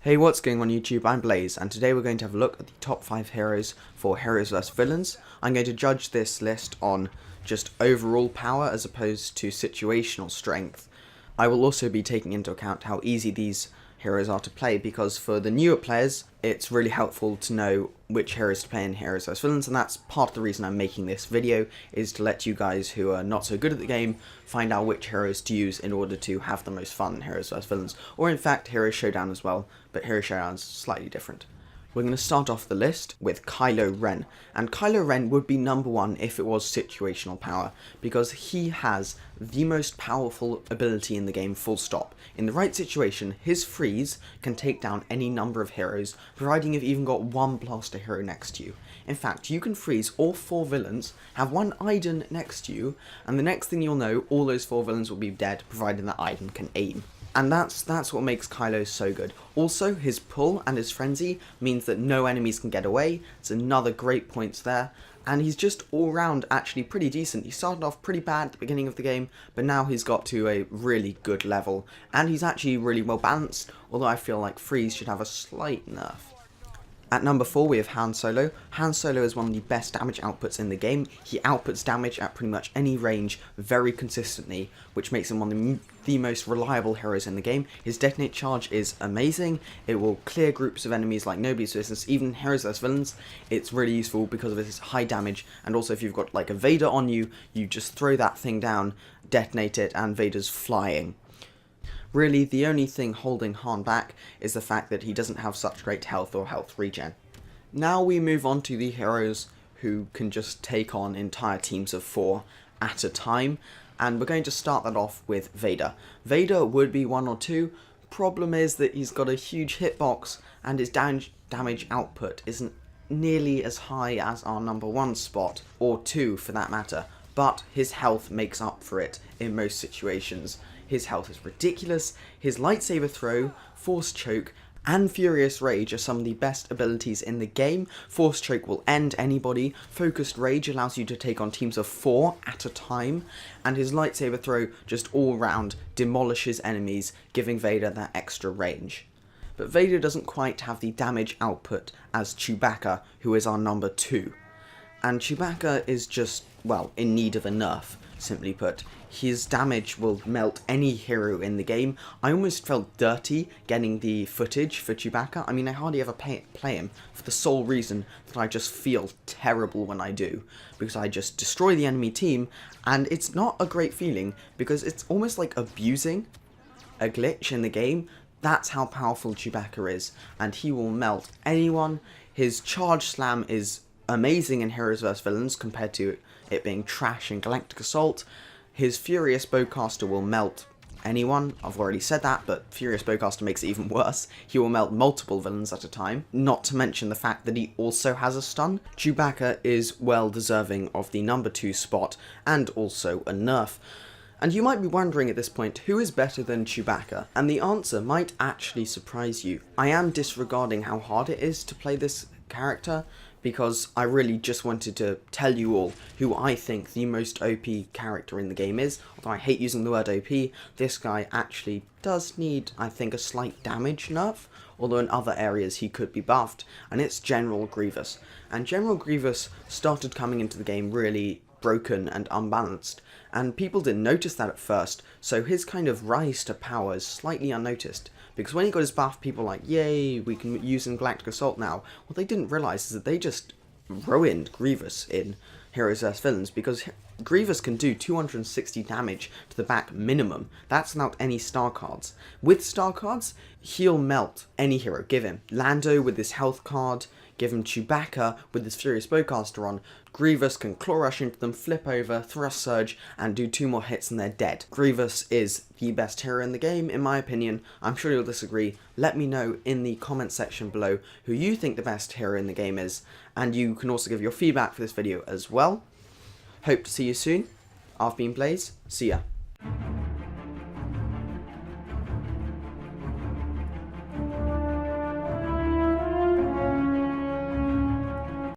Hey, what's going on YouTube? I'm Blaze, and today we're going to have a look at the top 5 heroes for Heroes vs Villains. I'm going to judge this list on just overall power as opposed to situational strength. I will also be taking into account how easy these heroes are to play, because for the newer players, it's really helpful to know which heroes to play in Heroes vs Villains, and that's part of the reason I'm making this video, is to let you guys who are not so good at the game find out which heroes to use in order to have the most fun in Heroes vs Villains, or in fact Hero Showdown as well, but Hero Showdown is slightly different. We're going to start off the list with Kylo Ren, and Kylo Ren would be number 1 if it was situational power, because he has the most powerful ability in the game, full stop. In the right situation, his freeze can take down any number of heroes, providing you've even got one blaster hero next to you. In fact, you can freeze all 4 villains, have one Iden next to you, and the next thing you'll know, all those 4 villains will be dead, providing that Iden can aim. And that's what makes Kylo so good. Also, his pull and his frenzy means that no enemies can get away. It's another great point there. And he's just all round actually pretty decent. He started off pretty bad at the beginning of the game, but now he's got to a really good level. And he's actually really well balanced, although I feel like Freeze should have a slight nerf. At number 4 we have Han Solo. Han Solo is one of the best damage outputs in the game. He outputs damage at pretty much any range very consistently, which makes him one of the most reliable heroes in the game. His detonate charge is amazing. It will clear groups of enemies like nobody's business, even Heroes vs Villains. It's really useful because of his high damage, and also if you've got like a Vader on you, you just throw that thing down, detonate it, and Vader's flying. Really, the only thing holding Han back is the fact that he doesn't have such great health or health regen. Now we move on to the heroes who can just take on entire teams of 4 at a time, and we're going to start that off with Vader. Vader would be 1 or 2. Problem is that he's got a huge hitbox, and his damage output isn't nearly as high as our number 1 spot, or 2 for that matter, but his health makes up for it in most situations. His health is ridiculous. His lightsaber throw, force choke, and furious rage are some of the best abilities in the game. Force choke will end anybody. Focused rage allows you to take on teams of 4 at a time. And his lightsaber throw just all round demolishes enemies, giving Vader that extra range. But Vader doesn't quite have the damage output as Chewbacca, who is our number 2. And Chewbacca is just, well, in need of a nerf, simply put. His damage will melt any hero in the game. I almost felt dirty getting the footage for Chewbacca. I mean, I hardly ever play him for the sole reason that I just feel terrible when I do, because I just destroy the enemy team, and it's not a great feeling, because it's almost like abusing a glitch in the game. That's how powerful Chewbacca is, and he will melt anyone. His charge slam is amazing in Heroes vs Villains compared to it being trash in Galactic Assault. His Furious Bowcaster will melt anyone. I've already said that, but Furious Bowcaster makes it even worse. He will melt multiple villains at a time, not to mention the fact that he also has a stun. Chewbacca is well deserving of the number 2 spot, and also a nerf. And you might be wondering at this point, who is better than Chewbacca? And the answer might actually surprise you. I am disregarding how hard it is to play this character, because I really just wanted to tell you all who I think the most OP character in the game is. Although I hate using the word OP, this guy actually does need, I think, a slight damage nerf, although in other areas he could be buffed, and it's General Grievous. And General Grievous started coming into the game really broken and unbalanced, and people didn't notice that at first, so his kind of rise to power is slightly unnoticed. Because when he got his buff, people were like, yay, we can use him in Galactic Assault now. What they didn't realise is that they just ruined Grievous in Heroes vs Villains, because Grievous can do 260 damage to the back minimum. That's without any star cards. With star cards, he'll melt any hero. Give him Lando with his health card, give him Chewbacca with his Furious Bowcaster on. Grievous can claw rush into them, flip over, thrust surge, and do 2 more hits and they're dead. Grievous is the best hero in the game, in my opinion. I'm sure you'll disagree. Let me know in the comment section below who you think the best hero in the game is, and you can also give your feedback for this video as well. Hope to see you soon. I've been Blaze. See ya.